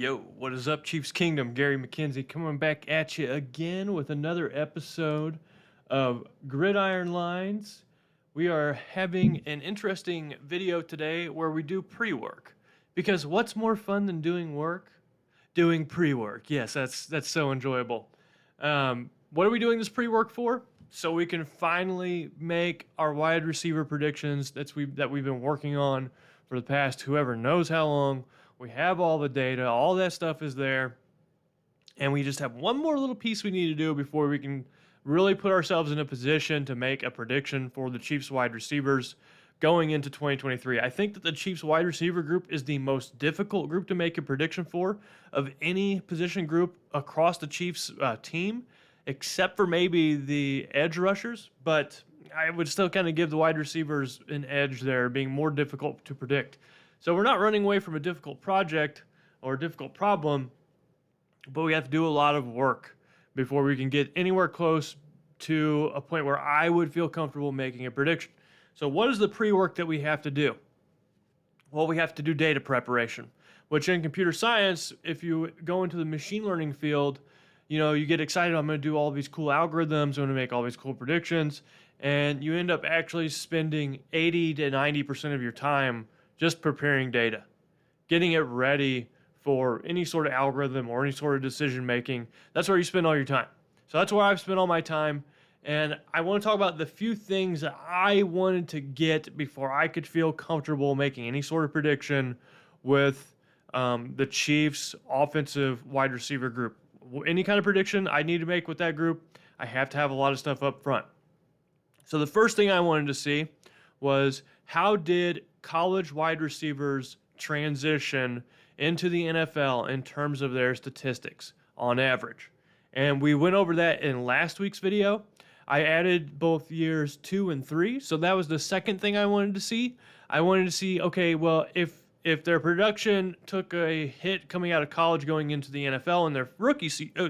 Yo, what is up, Chiefs Kingdom? Gary McKenzie coming back at you again with another episode of Gridiron Lines. We are having an interesting video today where we do pre-work. Because what's more fun than doing work? Doing pre-work. Yes, that's so enjoyable. What are we doing this pre-work for? So we can finally make our wide receiver predictions that we've been working on for the past whoever knows how long. We have all the data, all that stuff is there, and we just have one more little piece we need to do before we can really put ourselves in a position to make a prediction for the Chiefs wide receivers going into 2023. I think that the Chiefs wide receiver group is the most difficult group to make a prediction for of any position group across the Chiefs team, except for maybe the edge rushers. But I would still kind of give the wide receivers an edge there, being more difficult to predict. So we're not running away from a difficult project or a difficult problem, but we have to do a lot of work before we can get anywhere close to a point where I would feel comfortable making a prediction. So what is the pre-work that we have to do? Well, we have to do data preparation, which in computer science, if you go into the machine learning field, you get excited. I'm going to do all these cool algorithms. I'm going to make all these cool predictions. And you end up actually spending 80 to 90% of your time just preparing data, getting it ready for any sort of algorithm or any sort of decision making. That's where you spend all your time. So that's where I've spent all my time. And I want to talk about the few things that I wanted to get before I could feel comfortable making any sort of prediction with the Chiefs offensive wide receiver group. Any kind of prediction I need to make with that group, I have to have a lot of stuff up front. So the first thing I wanted to see was, how did college wide receivers transition into the NFL in terms of their statistics on average? And we went over that in last week's video. I added both years 2 and 3. So that was the second thing I wanted to see. I wanted to see, okay, well, if their production took a hit coming out of college going into the NFL in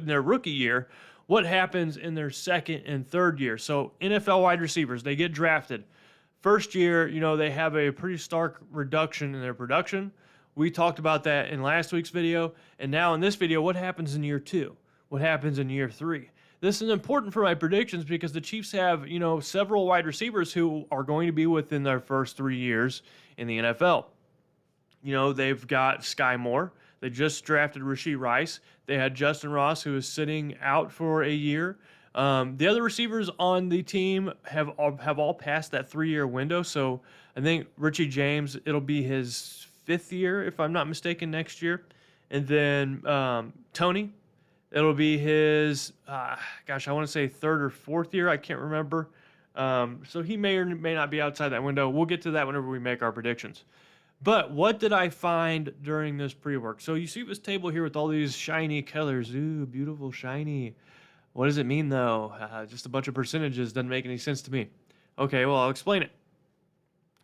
their rookie year, what happens in their second and third year? So NFL wide receivers, they get drafted. First year, they have a pretty stark reduction in their production. We talked about that in last week's video. And now in this video, what happens in year 2? What happens in year 3? This is important for my predictions because the Chiefs have, several wide receivers who are going to be within their first 3 years in the NFL. They've got Sky Moore. They just drafted Rashee Rice. They had Justin Ross, who is sitting out for a year. The other receivers on the team have all passed that 3-year window. So I think Richie James, it'll be his 5th year, if I'm not mistaken, next year. And then Tony, it'll be his, I want to say 3rd or 4th year. I can't remember. So he may or may not be outside that window. We'll get to that whenever we make our predictions. But what did I find during this pre-work? So you see this table here with all these shiny colors. Ooh, beautiful, shiny. What does it mean, though? Just a bunch of percentages doesn't make any sense to me. Okay, well, I'll explain it.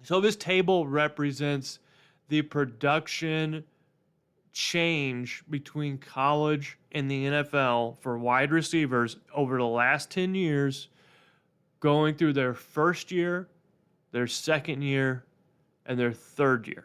So this table represents the production change between college and the NFL for wide receivers over the last 10 years, going through their first year, their second year, and their third year.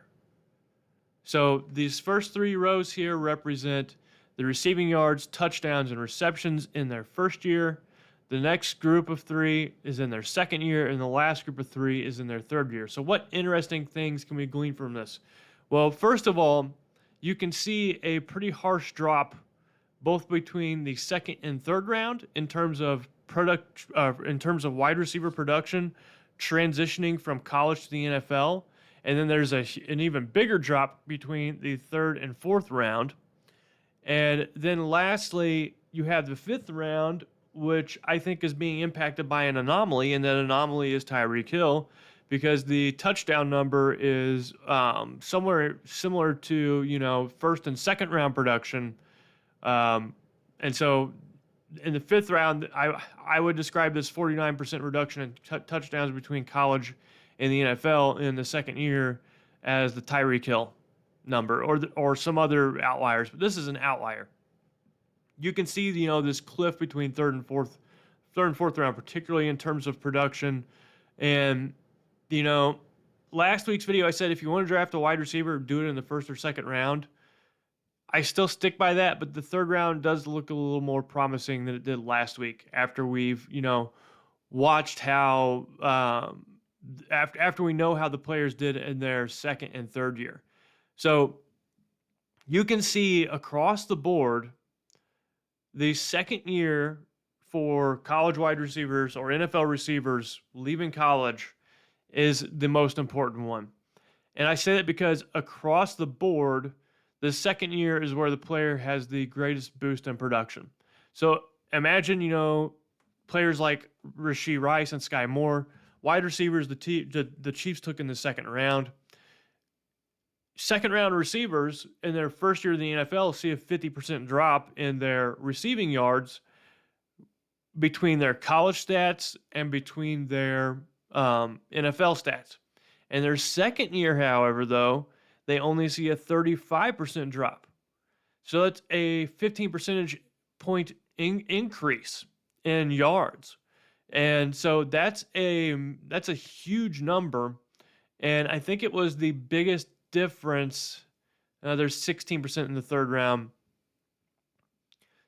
So these first 3 rows here represent the receiving yards, touchdowns, and receptions in their first year. The next group of 3 is in their second year, and the last group of 3 is in their third year. So what interesting things can we glean from this? Well, first of all, you can see a pretty harsh drop both between the second and third round in terms of wide receiver production transitioning from college to the NFL. And then there's an even bigger drop between the 3rd and 4th round. And then lastly, you have the 5th round, which I think is being impacted by an anomaly, and that anomaly is Tyreek Hill, because the touchdown number is somewhere similar to, 1st and 2nd round production. And so in the 5th round, I would describe this 49% reduction in touchdowns between college and the NFL in the second year as the Tyreek Hill number, or some other outliers, but this is an outlier. You can see, this cliff between third and fourth round, particularly in terms of production. And, last week's video, I said if you want to draft a wide receiver, do it in the 1st or 2nd round. I still stick by that, but the third round does look a little more promising than it did last week after we've, watched how after we know how the players did in their second and third year. So you can see across the board the second year for college wide receivers or NFL receivers leaving college is the most important one. And I say that because across the board, the second year is where the player has the greatest boost in production. So imagine, players like Rashee Rice and Sky Moore, wide receivers the Chiefs took in the second round. Second round receivers in their first year in the NFL see a 50% drop in their receiving yards between their college stats and between their NFL stats. In their second year, however, though, they only see a 35% drop. So that's a 15 percentage point increase in yards. And so that's a huge number. And I think it was the biggest difference. There's 16% in the third round.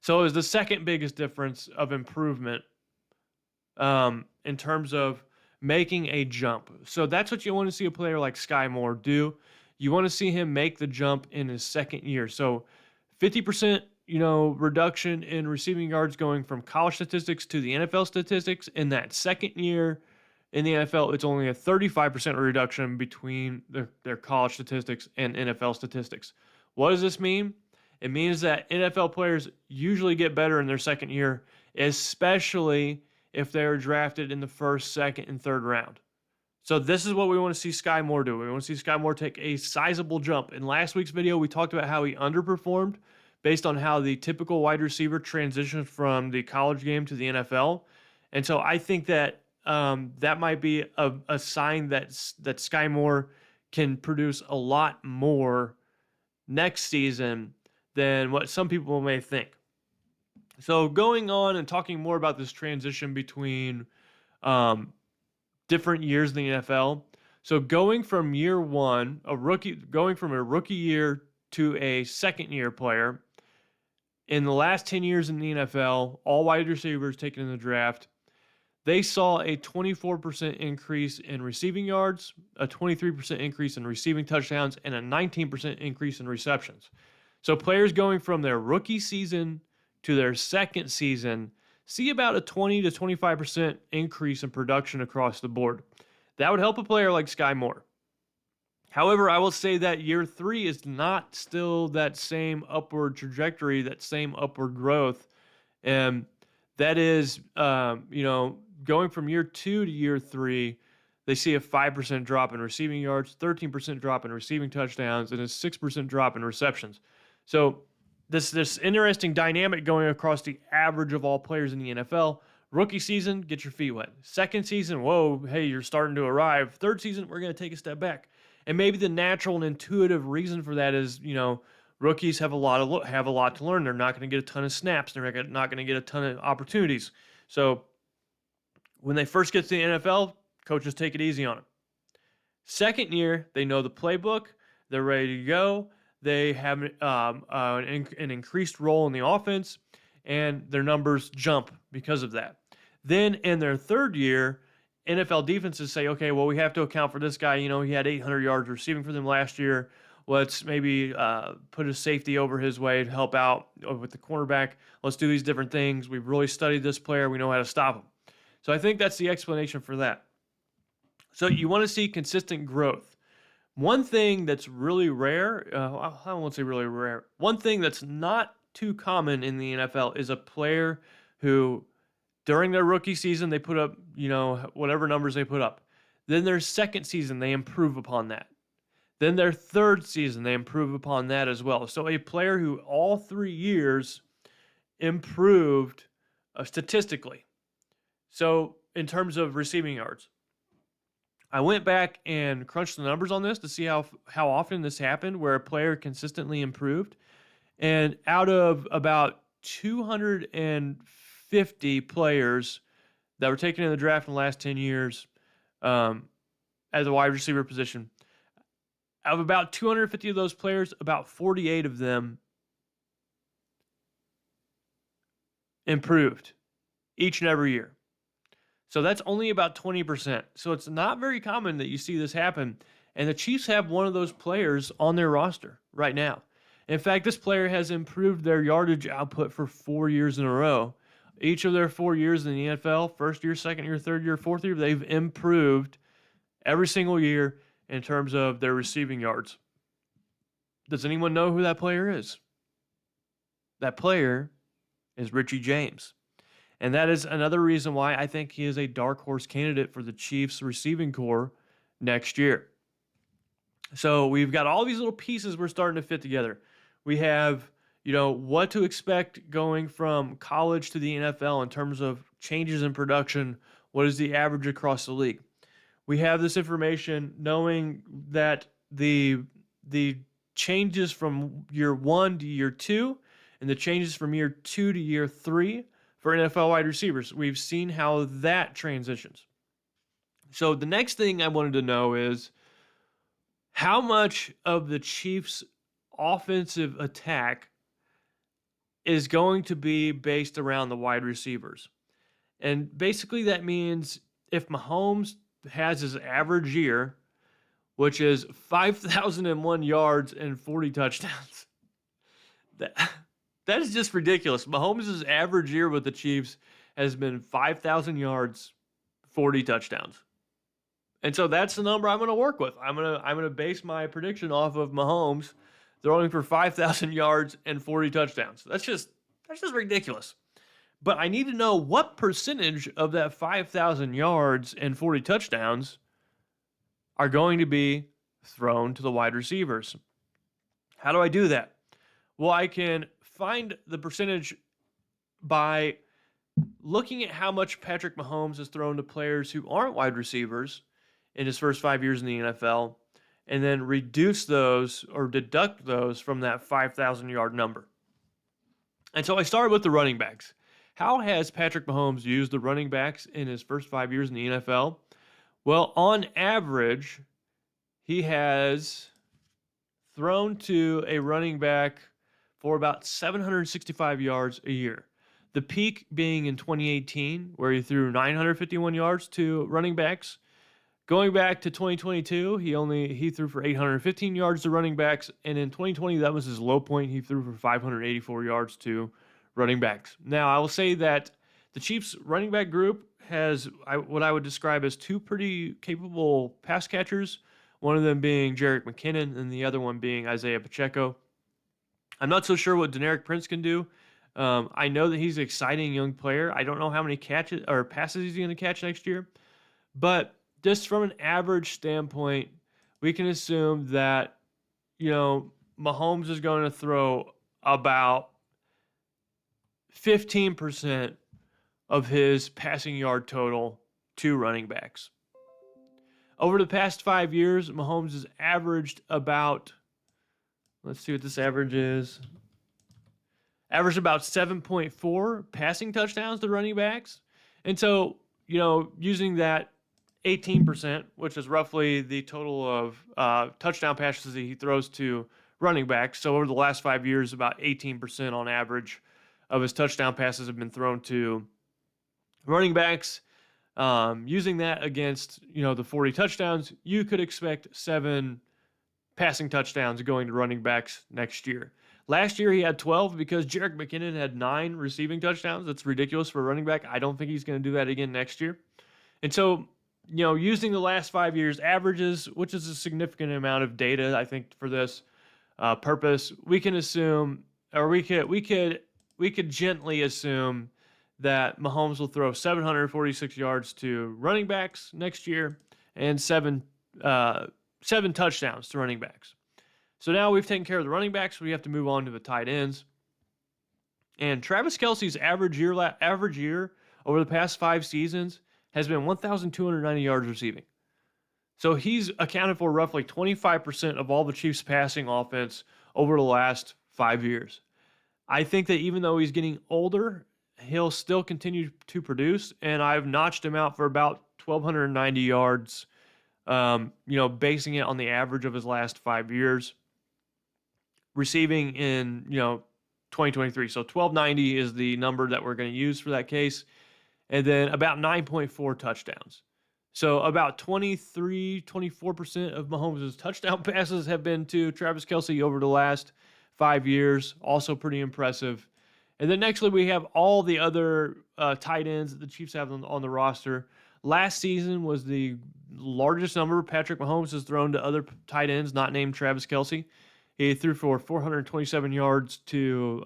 So it was the second biggest difference of improvement in terms of making a jump. So that's what you want to see a player like Sky Moore do. You want to see him make the jump in his second year. So 50%, reduction in receiving yards going from college statistics to the NFL statistics. In that second year in the NFL, it's only a 35% reduction between their college statistics and NFL statistics. What does this mean? It means that NFL players usually get better in their second year, especially if they are drafted in the first, second, and third round. So this is what we want to see Sky Moore do. We want to see Sky Moore take a sizable jump. In last week's video, we talked about how he underperformed based on how the typical wide receiver transitions from the college game to the NFL. And so I think that that might be a sign that Sky Moore can produce a lot more next season than what some people may think. So going on and talking more about this transition between different years in the NFL. So going from year one, going from a rookie year to a second year player, in the last 10 years in the NFL, all wide receivers taken in the draft, they saw a 24% increase in receiving yards, a 23% increase in receiving touchdowns, and a 19% increase in receptions. So players going from their rookie season to their second season see about a 20 to 25% increase in production across the board. That would help a player like Sky Moore. However, I will say that year 3 is not still that same upward trajectory, that same upward growth. And that is, going from year 2 to year 3, they see a 5% drop in receiving yards, 13% drop in receiving touchdowns, and a 6% drop in receptions. So this interesting dynamic going across the average of all players in the NFL. Rookie season, get your feet wet. Second season, whoa, hey, you're starting to arrive. Third season, we're going to take a step back. And maybe the natural and intuitive reason for that is, rookies have a lot to learn. They're not going to get a ton of snaps. They're not going to get a ton of opportunities. So when they first get to the NFL, coaches take it easy on them. Second year, they know the playbook. They're ready to go. They have an increased role in the offense, and their numbers jump because of that. Then in their third year, NFL defenses say, okay, well, we have to account for this guy. He had 800 yards receiving for them last year. Let's maybe put a safety over his way to help out with the cornerback. Let's do these different things. We've really studied this player. We know how to stop him. So I think that's the explanation for that. So you want to see consistent growth. One thing that's really rare, I won't say really rare, one thing that's not too common in the NFL is a player who, during their rookie season, they put up, whatever numbers they put up. Then their second season, they improve upon that. Then their third season, they improve upon that as well. So a player who all 3 years improved statistically. So in terms of receiving yards, I went back and crunched the numbers on this to see how often this happened where a player consistently improved. And out of about 250 players that were taken in the draft in the last 10 years as a wide receiver position, out of about 250 of those players, about 48 of them improved each and every year. So that's only about 20%. So it's not very common that you see this happen. And the Chiefs have one of those players on their roster right now. In fact, this player has improved their yardage output for 4 years in a row. Each of their 4 years in the NFL, first year, second year, third year, fourth year, they've improved every single year in terms of their receiving yards. Does anyone know who that player is? That player is Richie James. And that is another reason why I think he is a dark horse candidate for the Chiefs receiving corps next year. So we've got all these little pieces we're starting to fit together. We have, what to expect going from college to the NFL in terms of changes in production. What is the average across the league? We have this information knowing that the changes from year 1 to year 2 and the changes from year 2 to year 3 for NFL wide receivers. We've seen how that transitions. So the next thing I wanted to know is how much of the Chiefs' offensive attack is going to be based around the wide receivers. And basically that means if Mahomes has his average year, which is 5,001 yards and 40 touchdowns, that is just ridiculous. Mahomes' average year with the Chiefs has been 5,000 yards, 40 touchdowns. And so that's the number I'm going to work with. I'm going to base my prediction off of Mahomes throwing for 5,000 yards and 40 touchdowns. That's just ridiculous. But I need to know what percentage of that 5,000 yards and 40 touchdowns are going to be thrown to the wide receivers. How do I do that? Well, I can find the percentage by looking at how much Patrick Mahomes has thrown to players who aren't wide receivers in his first 5 years in the NFL, and then reduce those or deduct those from that 5,000 yard number. And so I started with the running backs. How has Patrick Mahomes used the running backs in his first 5 years in the NFL? Well, on average, he has thrown to a running back for about 765 yards a year. The peak being in 2018, where he threw 951 yards to running backs. Going back to 2022, he threw for 815 yards to running backs, and in 2020, that was his low point. He threw for 584 yards to running backs. Now, I will say that the Chiefs' running back group has what I would describe as two pretty capable pass catchers, one of them being Jerick McKinnon and the other one being Isaiah Pacheco. I'm not so sure what Deneric Prince can do. I know that he's an exciting young player. I don't know how many catches or passes he's going to catch next year, but just from an average standpoint, we can assume that, Mahomes is going to throw about 15% of his passing yard total to running backs. Over the past 5 years, Mahomes has averaged about, let's see what this average is, averaged about 7.4 passing touchdowns to running backs. And so, using that 18%, which is roughly the total of touchdown passes that he throws to running backs. So over the last 5 years, about 18% on average of his touchdown passes have been thrown to running backs. Using that against, the 40 touchdowns, you could expect 7 passing touchdowns going to running backs next year. Last year, he had 12 because Jerick McKinnon had 9 receiving touchdowns. That's ridiculous for a running back. I don't think he's going to do that again next year. And so, using the last 5 years averages, which is a significant amount of data, I think, for this purpose, we can assume, or we could gently assume that Mahomes will throw 746 yards to running backs next year and seven touchdowns to running backs. So now we've taken care of the running backs. We have to move on to the tight ends. And Travis Kelce's average year over the past 5 seasons has been 1,290 yards receiving. So he's accounted for roughly 25% of all the Chiefs' passing offense over the last 5 years. I think that even though he's getting older, he'll still continue to produce, and I've notched him out for about 1,290 yards, basing it on the average of his last 5 years. Receiving in, 2023. So 1290 is the number that we're going to use for that case. And then about 9.4 touchdowns. So about 24% of Mahomes' touchdown passes have been to Travis Kelce over the last 5 years. Also pretty impressive. And then nextly, we have all the other tight ends that the Chiefs have on the roster. Last season was the largest number Patrick Mahomes has thrown to other tight ends not named Travis Kelce. He threw for 427 yards to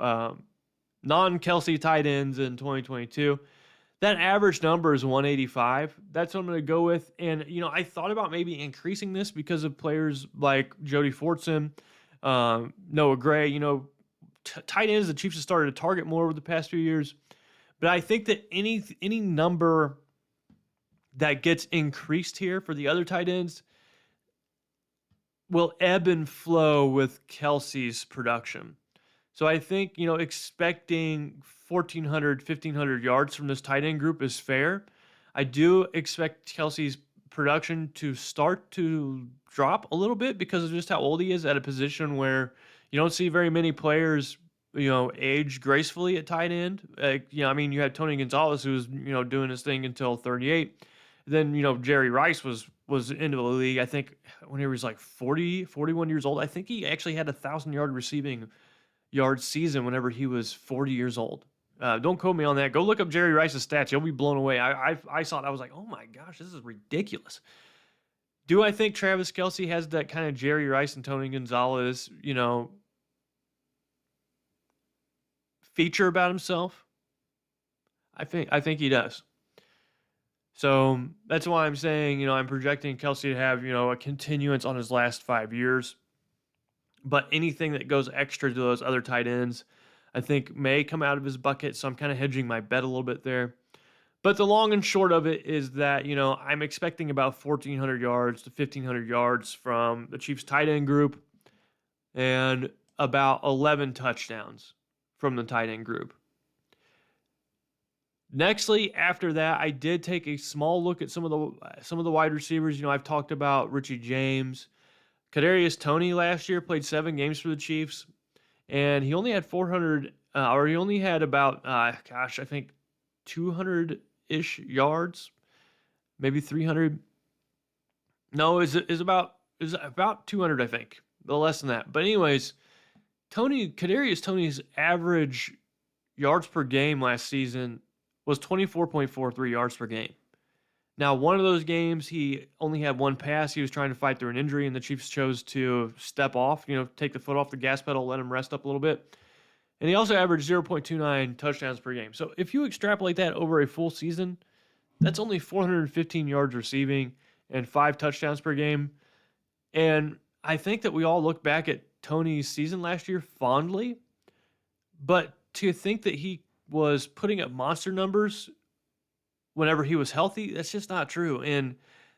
non-Kelce tight ends in 2022. That average number is 185. That's what I'm going to go with. And, I thought about maybe increasing this because of players like Jody Fortson, Noah Gray, tight ends the Chiefs have started to target more over the past few years. But I think that any number that gets increased here for the other tight ends will ebb and flow with Kelce's production. So I think, expecting 1,400, 1,500 yards from this tight end group is fair. I do expect Kelce's production to start to drop a little bit because of just how old he is at a position where you don't see very many players, age gracefully at tight end. You had Tony Gonzalez who was, doing his thing until 38. Then, Jerry Rice was into the league, I think, when he was like 40, 41 years old. I think he actually had 1,000-yard receiving yard season whenever he was 40 years old. Don't quote me on that. Go look up Jerry Rice's stats. You'll be blown away. I saw it. I was like, oh my gosh, this is ridiculous. Do I think Travis Kelce has that kind of Jerry Rice and Tony Gonzalez, feature about himself? I think he does. So that's why I'm saying, I'm projecting Kelce to have, a continuance on his last 5 years. But anything that goes extra to those other tight ends, I think may come out of his bucket. So I'm kind of hedging my bet a little bit there. But the long and short of it is that, I'm expecting about 1,400 yards to 1,500 yards from the Chiefs tight end group and about 11 touchdowns from the tight end group. Nextly, after that, I did take a small look at some of the wide receivers. I've talked about Richie James. Kadarius Toney last year played 7 games for the Chiefs, and he only had about, I think 200-ish yards, maybe 300. No, is about 200, I think, but less than that. But anyways, Kadarius Toney's average yards per game last season was 24.43 yards per game. Now, one of those games, he only had one pass. He was trying to fight through an injury, and the Chiefs chose to step off, take the foot off the gas pedal, let him rest up a little bit. And he also averaged 0.29 touchdowns per game. So if you extrapolate that over a full season, that's only 415 yards receiving and 5 touchdowns per game. And I think that we all look back at Toney's season last year fondly, but to think that he was putting up monster numbers whenever he was healthy, that's just not true. And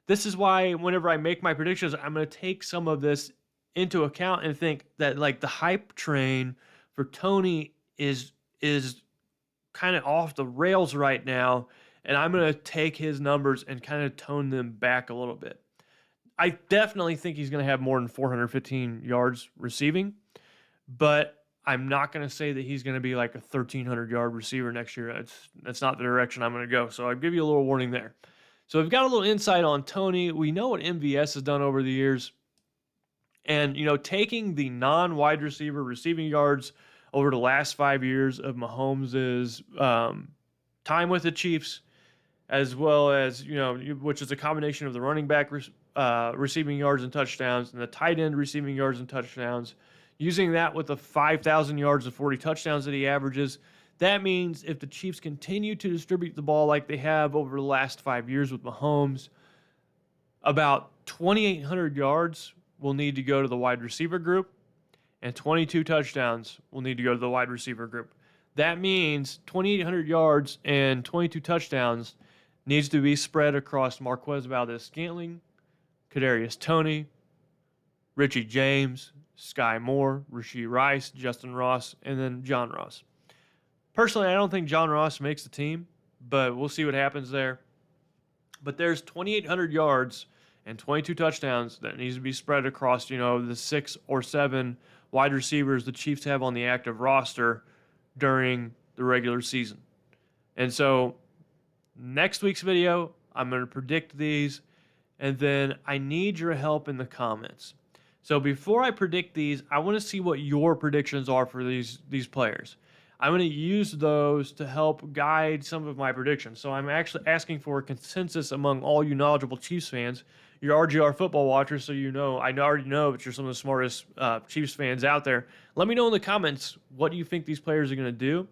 this is why whenever I make my predictions, I'm going to take some of this into account and think that like the hype train for Toney is kind of off the rails right now, and I'm going to take his numbers and kind of tone them back a little bit. I definitely think he's going to have more than 415 yards receiving, but I'm not going to say that he's going to be like a 1,300-yard receiver next year. That's not the direction I'm going to go. So I'll give you a little warning there. So we've got a little insight on Toney. We know what MVS has done over the years. And, taking the non-wide receiver receiving yards over the last 5 years of Mahomes' time with the Chiefs, as well as, which is a combination of the running back receiving yards and touchdowns and the tight end receiving yards and touchdowns, using that with the 5,000 yards and 40 touchdowns that he averages, that means if the Chiefs continue to distribute the ball like they have over the last 5 years with Mahomes, about 2,800 yards will need to go to the wide receiver group, and 22 touchdowns will need to go to the wide receiver group. That means 2,800 yards and 22 touchdowns needs to be spread across Marquez Valdes-Scantling, Kadarius Toney, Richie James, Sky Moore, Rashee Rice, Justin Ross, and then John Ross. Personally, I don't think John Ross makes the team, but we'll see what happens there. But there's 2,800 yards and 22 touchdowns that needs to be spread across, the 6 or 7 wide receivers the Chiefs have on the active roster during the regular season. And so next week's video, I'm going to predict these, and then I need your help in the comments. So before I predict these, I want to see what your predictions are for these players. I'm going to use those to help guide some of my predictions. So I'm actually asking for a consensus among all you knowledgeable Chiefs fans. You're RGR football watchers, so you know, I already know that you're some of the smartest Chiefs fans out there. Let me know in the comments what do you think these players are going to do.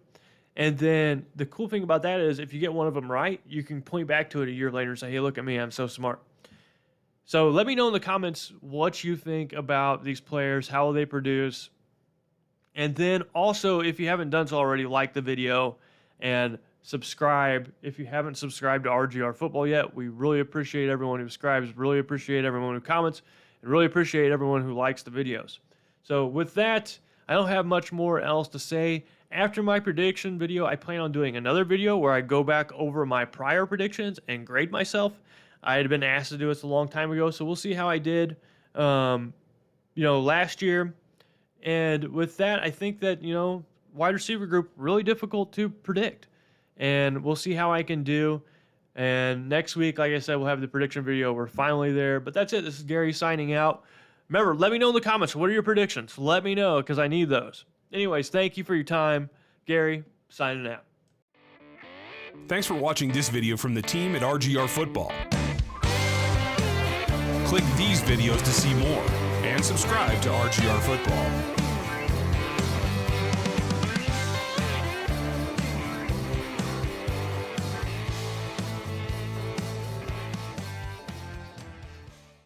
And then the cool thing about that is if you get one of them right, you can point back to it a year later and say, hey, look at me, I'm so smart. So let me know in the comments what you think about these players, how they produce. And then also, if you haven't done so already, like the video and subscribe. If you haven't subscribed to RGR Football yet, we really appreciate everyone who subscribes, really appreciate everyone who comments, and really appreciate everyone who likes the videos. So with that, I don't have much more else to say. After my prediction video, I plan on doing another video where I go back over my prior predictions and grade myself. I had been asked to do this a long time ago, so we'll see how I did, last year. And with that, I think that, wide receiver group, really difficult to predict. And we'll see how I can do. And next week, like I said, we'll have the prediction video. We're finally there. But that's it. This is Gary signing out. Remember, let me know in the comments. What are your predictions? Let me know because I need those. Anyways, thank you for your time. Gary, signing out. Thanks for watching this video from the team at RGR Football. Click these videos to see more and subscribe to RGR Football.